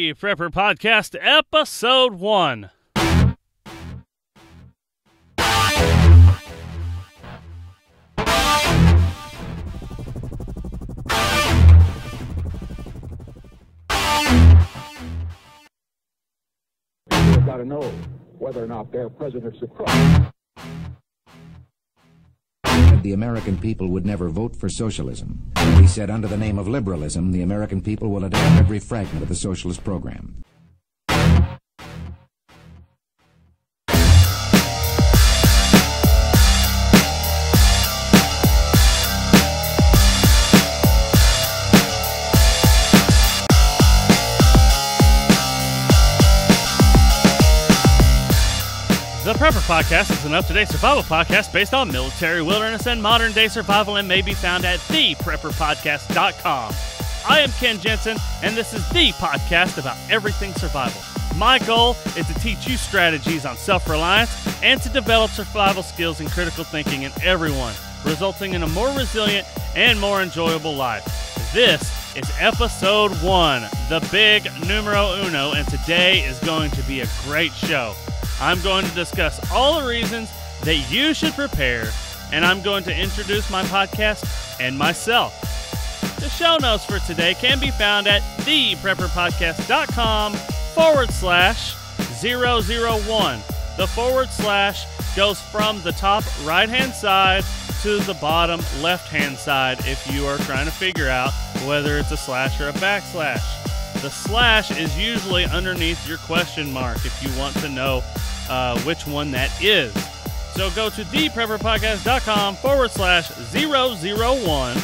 The Prepper Podcast, Episode 1. We've got to know whether or not their president's a crook. The American people would never vote for socialism. He said, under the name of liberalism, the American people will adopt every fragment of the socialist program. The Prepper Podcast is an up-to-date survival podcast based on military, wilderness, and modern-day survival and may be found at theprepperpodcast.com. I am Ken Jensen, and this is the podcast about everything survival. My goal is to teach you strategies on self-reliance and to develop survival skills and critical thinking in everyone, resulting in a more resilient and more enjoyable life. This is Episode 1, the big numero uno, and today is going to be a great show. I'm going to discuss all the reasons that you should prepare, and I'm going to introduce my podcast and myself. The show notes for today can be found at theprepperpodcast.com/001. The / goes from the top right-hand side to the bottom left-hand side if you are trying to figure out whether it's a slash or a backslash. The slash is usually underneath your question mark if you want to know which one that is. So go to theprepperpodcast.com/001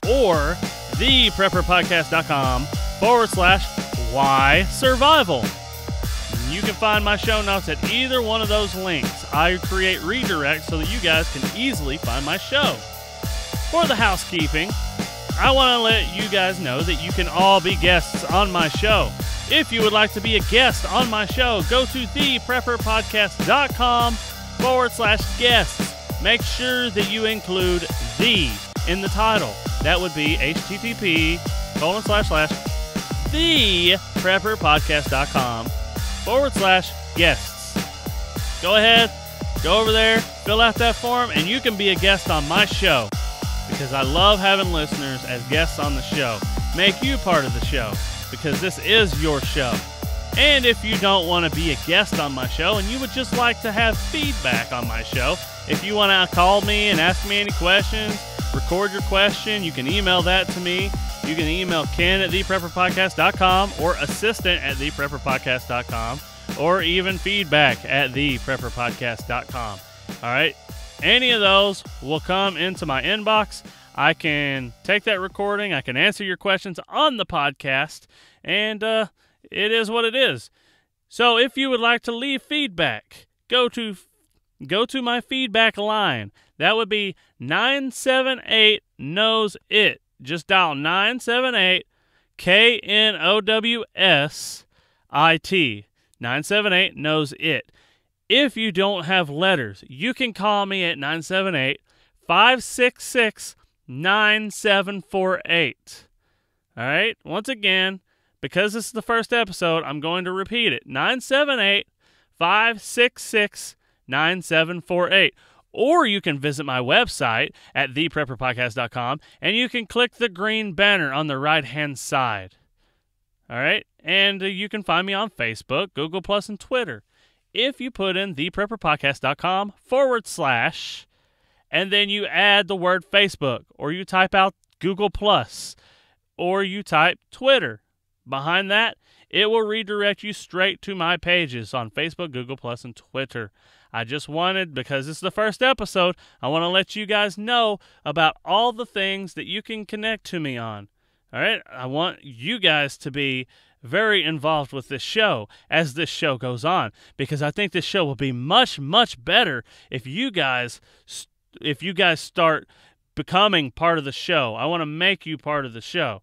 or theprepperpodcast.com/why survival. You can find my show notes at either one of those links. I create redirects so that you guys can easily find my show. For the housekeeping, I want to let you guys know that you can all be guests on my show. If you would like to be a guest on my show, go to theprepperpodcast.com/guests. Make sure that you include "the" in the title. That would be http://theprepperpodcast.com/guests. Go ahead, go over there, fill out that form, and you can be a guest on my show. Because I love having listeners as guests on the show. Make you part of the show, because this is your show. And if you don't want to be a guest on my show and you would just like to have feedback on my show, if you want to call me and ask me any questions, record your question, you can email that to me. You can email Ken at theprepperpodcast.com or assistant at theprepperpodcast.com or even feedback at theprepperpodcast.com. All right? Any of those will come into my inbox. I can take that recording. I can answer your questions on the podcast. And it is what it is. So if you would like to leave feedback, go to my feedback line. That would be 978-KNOWS-IT. Just dial 978-KNOWS-IT. 978-KNOWS-IT. If you don't have letters, you can call me at 978-566-9748. All right? Once again, because this is the first episode, I'm going to repeat it. 978-566-9748. Or you can visit my website at theprepperpodcast.com, and you can click the green banner on the right-hand side. All right? And you can find me on Facebook, Google+, and Twitter. If you put in theprepperpodcast.com / and then you add the word Facebook, or you type out Google+, or you type Twitter. Behind that, it will redirect you straight to my pages on Facebook, Google+, and Twitter. I just wanted, because this is the first episode, I want to let you guys know about all the things that you can connect to me on. All right? I want you guys to be very involved with this show as this show goes on, because I think this show will be much, much better if you guys start becoming part of the show. I want to make you part of the show.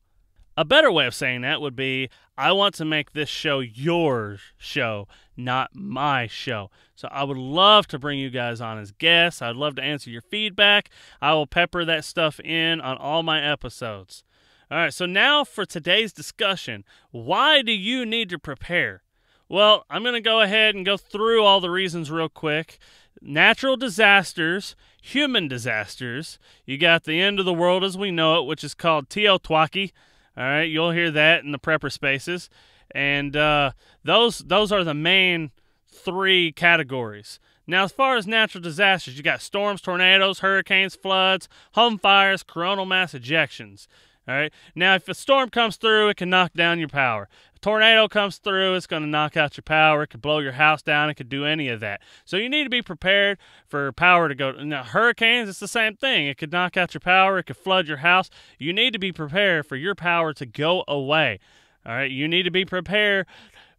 A better way of saying that would be, I want to make this show your show, not my show. So I would love to bring you guys on as guests. I'd love to answer your feedback. I will pepper that stuff in on all my episodes. All right, so now for today's discussion, why do you need to prepare? Well, I'm going to go ahead and go through all the reasons real quick. Natural disasters, human disasters. You got the end of the world as we know it, which is called TEOTWAWKI. All right, you'll hear that in the prepper spaces. And those are the main three categories. Now, as far as natural disasters, you got storms, tornadoes, hurricanes, floods, home fires, coronal mass ejections. All right. Now, if a storm comes through, it can knock down your power. A tornado comes through, it's going to knock out your power. It could blow your house down. It could do any of that. So you need to be prepared for power to go. Now, hurricanes, it's the same thing. It could knock out your power. It could flood your house. You need to be prepared for your power to go away. All right. You need to be prepared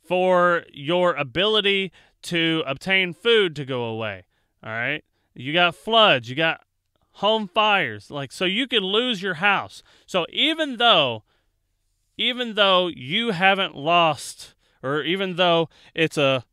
for your ability to obtain food to go away. All right. You got floods. You got home fires, so you could lose your house. So even though you haven't lost, or even though it's a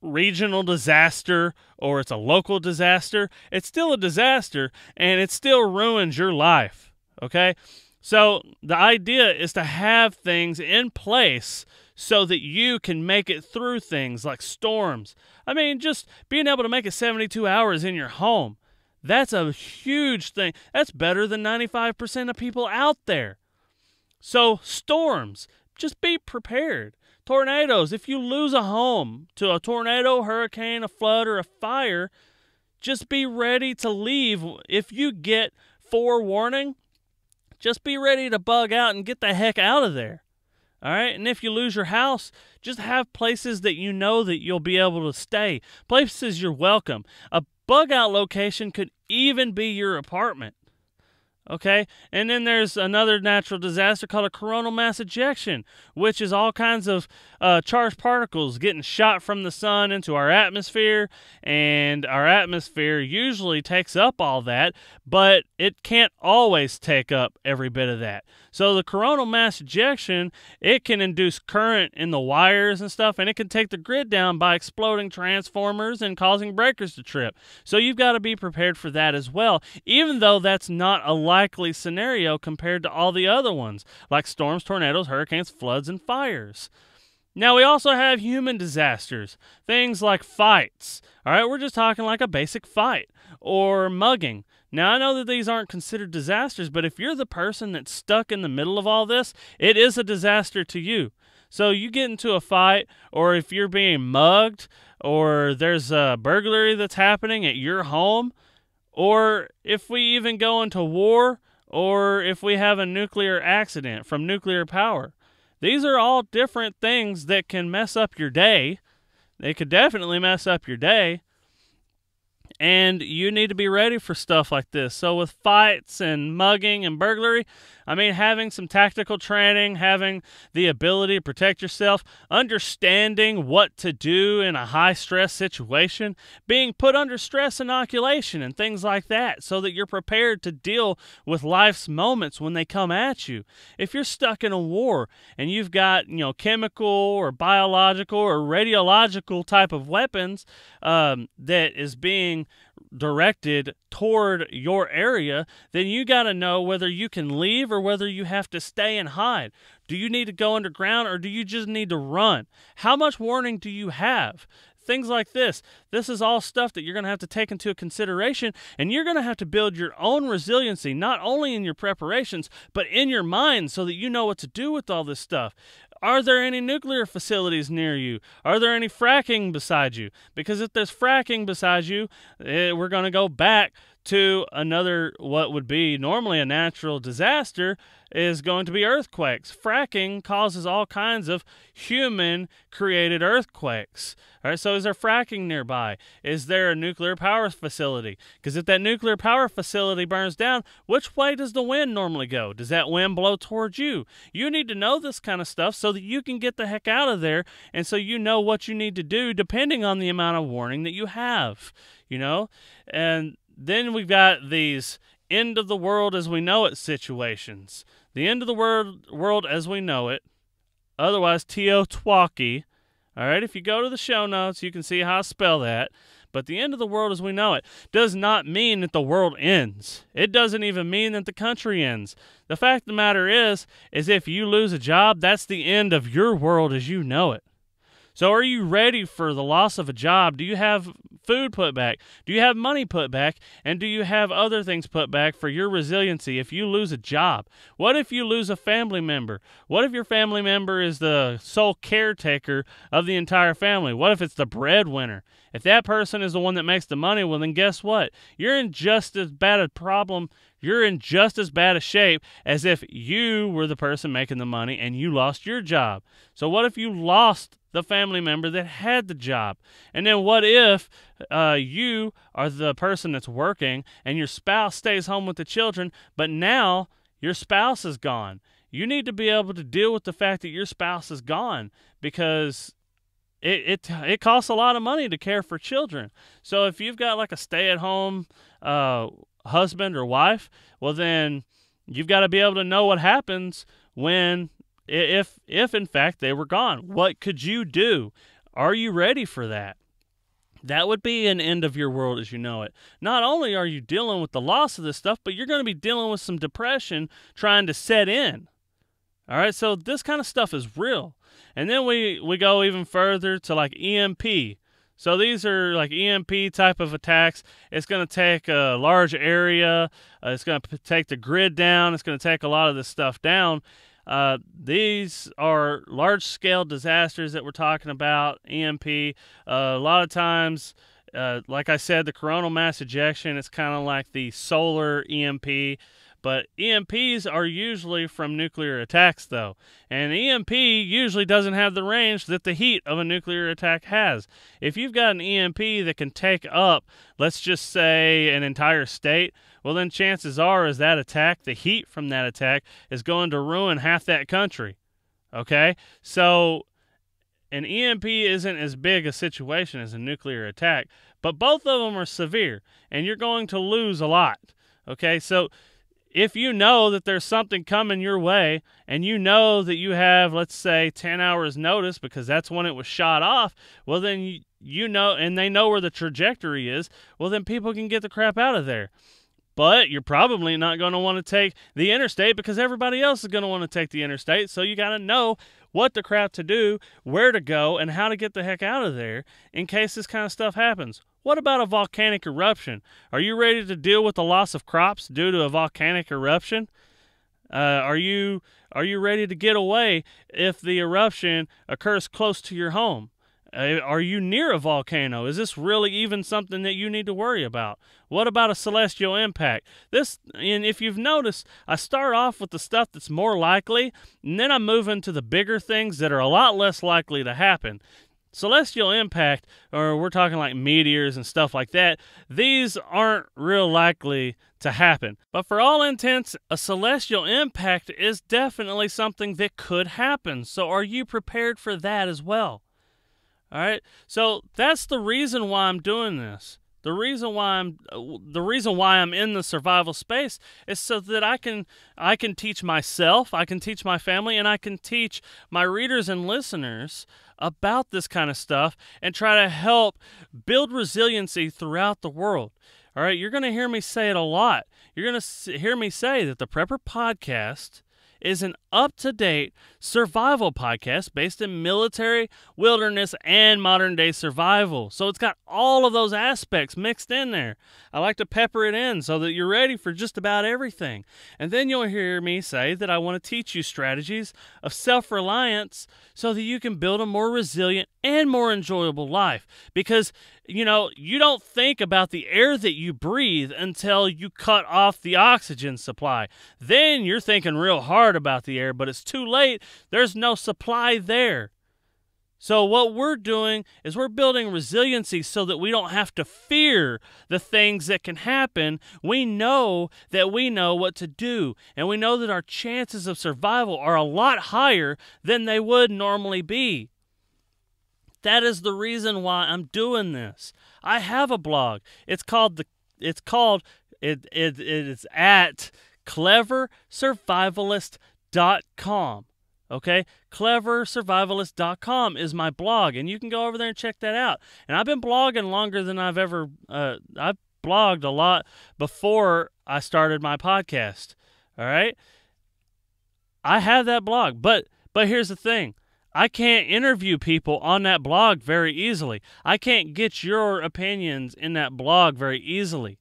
regional disaster or it's a local disaster, it's still a disaster and it still ruins your life. Okay? So the idea is to have things in place so that you can make it through things like storms. I mean, just being able to make it 72 hours in your home. That's a huge thing. That's better than 95% of people out there. So storms, just be prepared. Tornadoes, if you lose a home to a tornado, hurricane, a flood, or a fire, just be ready to leave. If you get forewarning, just be ready to bug out and get the heck out of there. All right? And if you lose your house, just have places that you know that you'll be able to stay. Places you're welcome. A bug out location could even be your apartment. Okay? And then there's another natural disaster called a coronal mass ejection, which is all kinds of charged particles getting shot from the sun into our atmosphere, and our atmosphere usually takes up all that, but it can't always take up every bit of that. So the coronal mass ejection, it can induce current in the wires and stuff, and it can take the grid down by exploding transformers and causing breakers to trip. So you've got to be prepared for that as well, even though that's not a likely scenario compared to all the other ones, like storms, tornadoes, hurricanes, floods, and fires. Now, we also have human disasters, things like fights. All right, we're just talking like a basic fight or mugging. Now, I know that these aren't considered disasters, but if you're the person that's stuck in the middle of all this, it is a disaster to you. So you get into a fight, or if you're being mugged, or there's a burglary that's happening at your home, or if we even go into war, or if we have a nuclear accident from nuclear power. These are all different things that can mess up your day. They could definitely mess up your day. And you need to be ready for stuff like this. So with fights and mugging and burglary, I mean, having some tactical training, having the ability to protect yourself, understanding what to do in a high-stress situation, being put under stress inoculation and things like that so that you're prepared to deal with life's moments when they come at you. If you're stuck in a war and you've got, chemical or biological or radiological type of weapons that is being directed toward your area, then you got to know whether you can leave or whether you have to stay and hide. Do you need to go underground or do you just need to run? How much warning do you have? Things like this. This is all stuff that you're going to have to take into consideration, and you're going to have to build your own resiliency, not only in your preparations, but in your mind so that you know what to do with all this stuff. Are there any nuclear facilities near you? Are there any fracking beside you? Because if there's fracking beside you, we're going to go back to another, what would be normally a natural disaster, is going to be earthquakes. Fracking causes all kinds of human-created earthquakes. All right, so is there fracking nearby? Is there a nuclear power facility? Because if that nuclear power facility burns down, which way does the wind normally go? Does that wind blow towards you? You need to know this kind of stuff so that you can get the heck out of there, and so you know what you need to do depending on the amount of warning that you have, And then we've got these end of the world as we know it situations. The end of the world as we know it, otherwise TEOTWAWKI. All right, if you go to the show notes, you can see how I spell that. But the end of the world as we know it does not mean that the world ends. It doesn't even mean that the country ends. The fact of the matter is if you lose a job, that's the end of your world as you know it. So are you ready for the loss of a job? Do you have food put back? Do you have money put back? And do you have other things put back for your resiliency if you lose a job? What if you lose a family member? What if your family member is the sole caretaker of the entire family? What if it's the breadwinner? If that person is the one that makes the money, well, then guess what? You're in just as bad a problem. You're in just as bad a shape as if you were the person making the money and you lost your job. So what if you lost the family member that had the job? And then what if you are the person that's working and your spouse stays home with the children, but now your spouse is gone? You need to be able to deal with the fact that your spouse is gone, because it costs a lot of money to care for children. So if you've got like a stay-at-home husband or wife, well then you've got to be able to know what happens when if in fact they were gone. What could you do? Are you ready for that? That would be an end of your world as you know it. Not only are you dealing with the loss of this stuff, but you're going to be dealing with some depression trying to set in. All right, so this kind of stuff is real. And then we go even further to like EMP. So these are like EMP type of attacks. It's going to take a large area. It's going to take the grid down. It's going to take a lot of this stuff down. These are large-scale disasters that we're talking about, EMP. A lot of times, like I said, the coronal mass ejection, it's kind of like the solar EMP. But EMPs are usually from nuclear attacks, though. And EMP usually doesn't have the range that the heat of a nuclear attack has. If you've got an EMP that can take up, let's just say, an entire state, well, then chances are is that attack, the heat from that attack, is going to ruin half that country. Okay? So an EMP isn't as big a situation as a nuclear attack, but both of them are severe, and you're going to lose a lot. Okay? So if you know that there's something coming your way, and you know that you have, let's say, 10 hours notice because that's when it was shot off, well, then you know, and they know where the trajectory is, well, then people can get the crap out of there. But you're probably not going to want to take the interstate because everybody else is going to want to take the interstate, so you got to know what the crap to do, where to go, and how to get the heck out of there in case this kind of stuff happens. What about a volcanic eruption? Are you ready to deal with the loss of crops due to a volcanic eruption? Are you ready to get away if the eruption occurs close to your home? Are you near a volcano? Is this really even something that you need to worry about? What about a celestial impact? And if you've noticed, I start off with the stuff that's more likely, and then I move into the bigger things that are a lot less likely to happen. Celestial impact, or we're talking like meteors and stuff like that, these aren't real likely to happen. But for all intents, a celestial impact is definitely something that could happen. So are you prepared for that as well? All right, so that's the reason why I'm doing this. The reason why I'm in the survival space is so that I can teach myself, I can teach my family, and I can teach my readers and listeners about this kind of stuff and try to help build resiliency throughout the world. All right, you're going to hear me say it a lot. You're going to hear me say that the Prepper Podcast is an up-to-date survival podcast based in military, wilderness, and modern-day survival. So it's got all of those aspects mixed in there. I like to pepper it in so that you're ready for just about everything. And then you'll hear me say that I want to teach you strategies of self-reliance so that you can build a more resilient and more enjoyable life. Because, you know, you don't think about the air that you breathe until you cut off the oxygen supply. Then you're thinking real hard about the air, but it's too late. There's no supply there. So what we're doing is we're building resiliency so that we don't have to fear the things that can happen. We know that we know what to do, and we know that our chances of survival are a lot higher than they would normally be. That is the reason why I'm doing this. I have a blog. It is at cleversurvivalist.com. Okay, cleversurvivalist.com is my blog, and you can go over there and check that out. And I've been blogging longer than I've ever, I've blogged a lot before I started my podcast. All right, I have that blog, but here's the thing. I can't interview people on that blog very easily. I can't get your opinions in that blog very easily.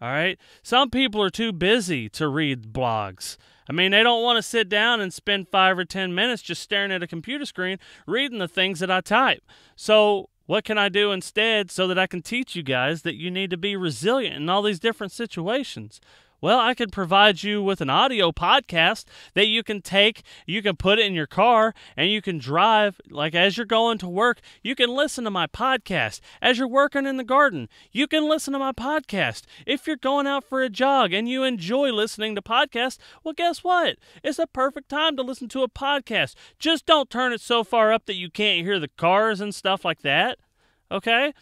All right? Some people are too busy to read blogs. I mean, they don't want to sit down and spend 5 or 10 minutes just staring at a computer screen reading the things that I type. So what can I do instead so that I can teach you guys that you need to be resilient in all these different situations? Well, I could provide you with an audio podcast that you can take, you can put it in your car, and you can drive, like as you're going to work, you can listen to my podcast. As you're working in the garden, you can listen to my podcast. If you're going out for a jog and you enjoy listening to podcasts, well, guess what? It's a perfect time to listen to a podcast. Just don't turn it so far up that you can't hear the cars and stuff like that, okay?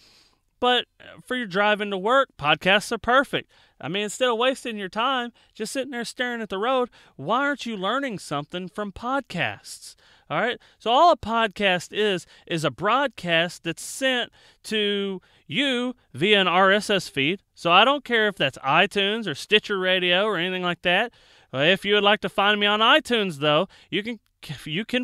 But for your driving to work, podcasts are perfect. I mean, instead of wasting your time just sitting there staring at the road, why aren't you learning something from podcasts? All right? So all a podcast is a broadcast that's sent to you via an RSS feed. So I don't care if that's iTunes or Stitcher Radio or anything like that. If you would like to find me on iTunes, though, you can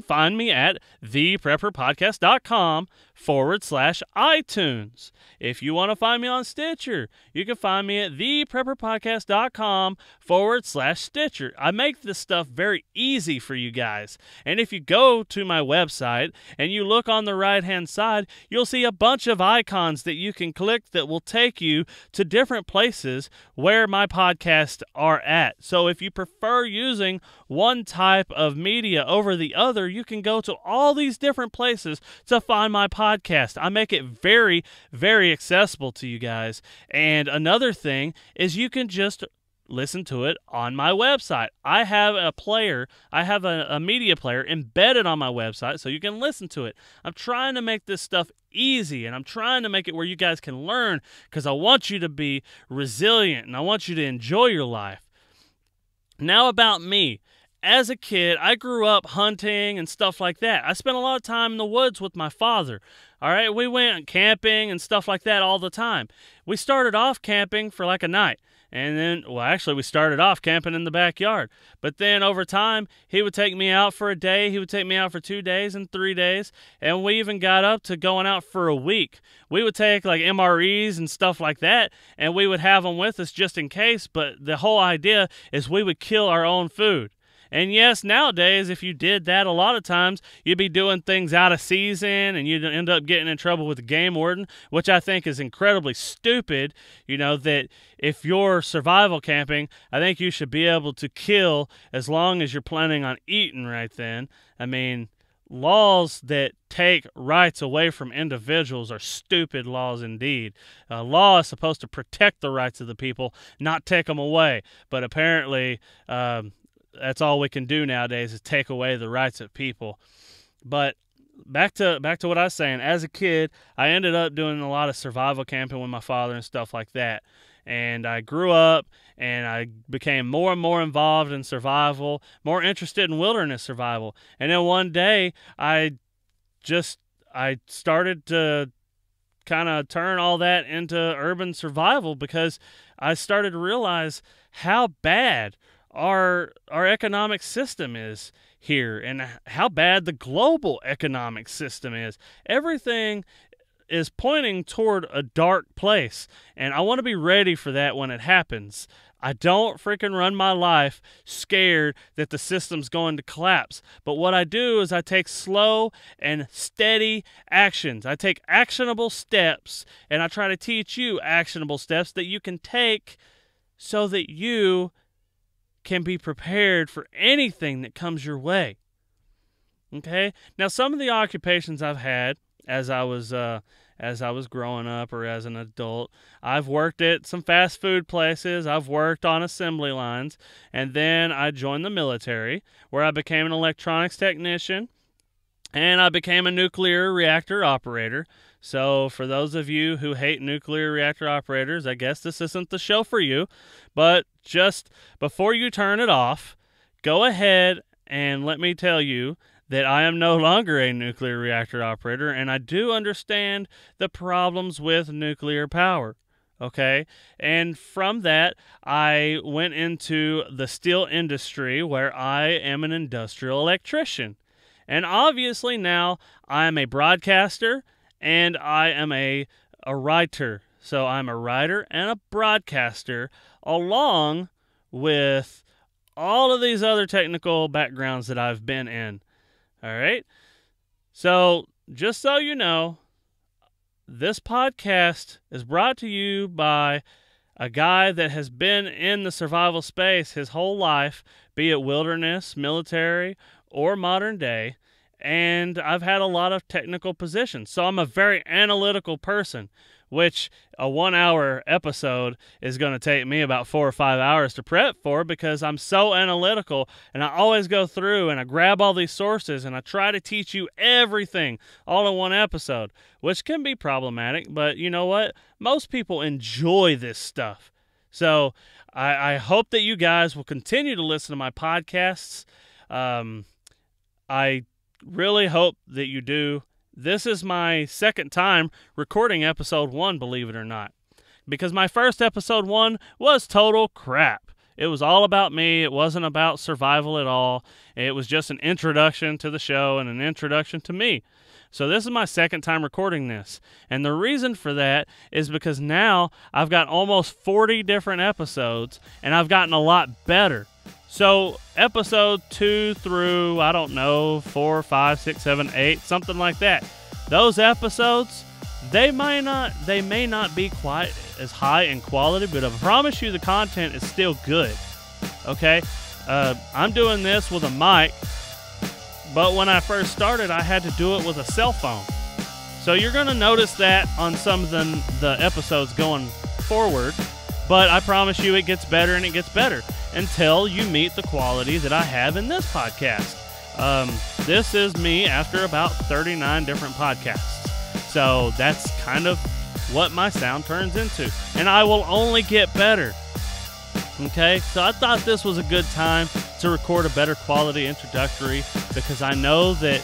find me at theprepperpodcast.com/iTunes. If you want to find me on Stitcher, you can find me at theprepperpodcast.com/Stitcher. I make this stuff very easy for you guys. And if you go to my website and you look on the right-hand side, you'll see a bunch of icons that you can click that will take you to different places where my podcasts are at. So if you prefer using one type of media over the other, you can go to all these different places to find my podcast. I make it very, very accessible to you guys. And another thing is you can just listen to it on my website. I have a player, I have a media player embedded on my website so you can listen to it. I'm trying to make this stuff easy, and I'm trying to make it where you guys can learn because I want you to be resilient and I want you to enjoy your life. Now about me. As a kid, I grew up hunting and stuff like that. I spent a lot of time in the woods with my father. All right, we went camping and stuff like that all the time. We started off camping for like a night. And then, well, actually, we started off camping in the backyard. But then over time, he would take me out for a day. He would take me out for 2 days and 3 days. And we even got up to going out for a week. We would take like MREs and stuff like that, and we would have them with us just in case. But the whole idea is we would kill our own food. And yes, nowadays, if you did that, a lot of times you'd be doing things out of season and you'd end up getting in trouble with the game warden, which I think is incredibly stupid. You know, that if you're survival camping, I think you should be able to kill as long as you're planning on eating right then. I mean, laws that take rights away from individuals are stupid laws indeed. Law is supposed to protect the rights of the people, not take them away. But apparently, that's all we can do nowadays is take away the rights of people. But back to what I was saying. As a kid, I ended up doing a lot of survival camping with my father and stuff like that. And I grew up and I became more and more involved in survival, more interested in wilderness survival. And then one day I started to kind of turn all that into urban survival because I started to realize how bad our economic system is here and how bad the global economic system is. Everything is pointing toward a dark place, and I want to be ready for that when it happens. I don't freaking run my life scared that the system's going to collapse. But what I do is I take slow and steady actions. I take actionable steps, and I try to teach you actionable steps that you can take so that you can be prepared for anything that comes your way. Okay? Now, some of the occupations I've had as I was growing up or as an adult, I've worked at some fast food places, I've worked on assembly lines, and then I joined the military where I became an electronics technician and I became a nuclear reactor operator. So for those of you who hate nuclear reactor operators, I guess this isn't the show for you. But just before you turn it off, go ahead And let me tell you that I am no longer a nuclear reactor operator, and I do understand the problems with nuclear power. Okay, and from that, I went into the steel industry where I am an industrial electrician. And obviously now I am a broadcaster and I am a writer. So I'm a writer and a broadcaster along with all of these other technical backgrounds that I've been in. All right, so just so you know, this podcast is brought to you by a guy that has been in the survival space his whole life, be it wilderness, military, or modern day, and I've had a lot of technical positions. So I'm a very analytical person, which a 1-hour episode is going to take me about 4 or 5 hours to prep for because I'm so analytical, and I always go through and I grab all these sources and I try to teach you everything all in one episode, which can be problematic, but you know what? Most people enjoy this stuff. So I hope that you guys will continue to listen to my podcasts. I really hope that you do. This is my second time recording episode 1, believe it or not, because my first episode 1 was total crap. It was all about me. It wasn't about survival at all. It was just an introduction to the show and an introduction to me. So this is my second time recording this. And the reason for that is because now I've got almost 40 different episodes and I've gotten a lot better. So episode 2 through, 4, 5, 6, 7, 8, something like that. Those episodes, they may not be quite as high in quality, but I promise you the content is still good. Okay? I'm doing this with a mic, but when I first started, I had to do it with a cell phone. So you're going to notice that on some of the episodes going forward, but I promise you it gets better and it gets better until you meet the quality that I have in this podcast. This is me after about 39 different podcasts. So that's kind of what my sound turns into. And I will only get better. Okay, so I thought this was a good time to record a better quality introductory because I know that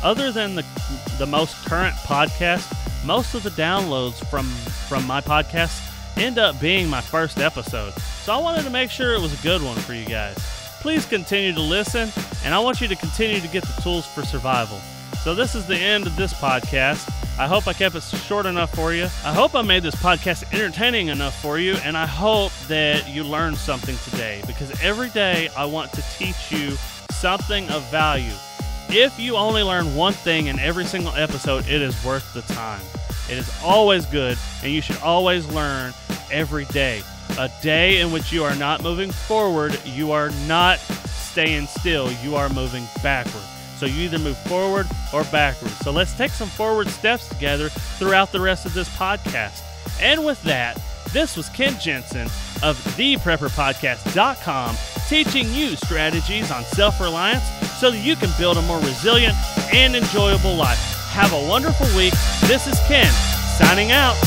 other than the most current podcast, most of the downloads from my podcast end up being my first episode. So I wanted to make sure it was a good one for you guys. Please continue to listen, and I want you to continue to get the tools for survival. So this is the end of this podcast. I hope I kept it short enough for you. I hope I made this podcast entertaining enough for you, and I hope that you learned something today, because every day I want to teach you something of value. If you only learn one thing in every single episode, it is worth the time. It is always good, and you should always learn every day. A day in which you are not moving forward, you are not staying still, you are moving backward. So you either move forward or backward. So let's take some forward steps together throughout the rest of this podcast. And with that, this was Ken Jensen of theprepperpodcast.com teaching you strategies on self-reliance so that you can build a more resilient and enjoyable life. Have a wonderful week. This is Ken, signing out.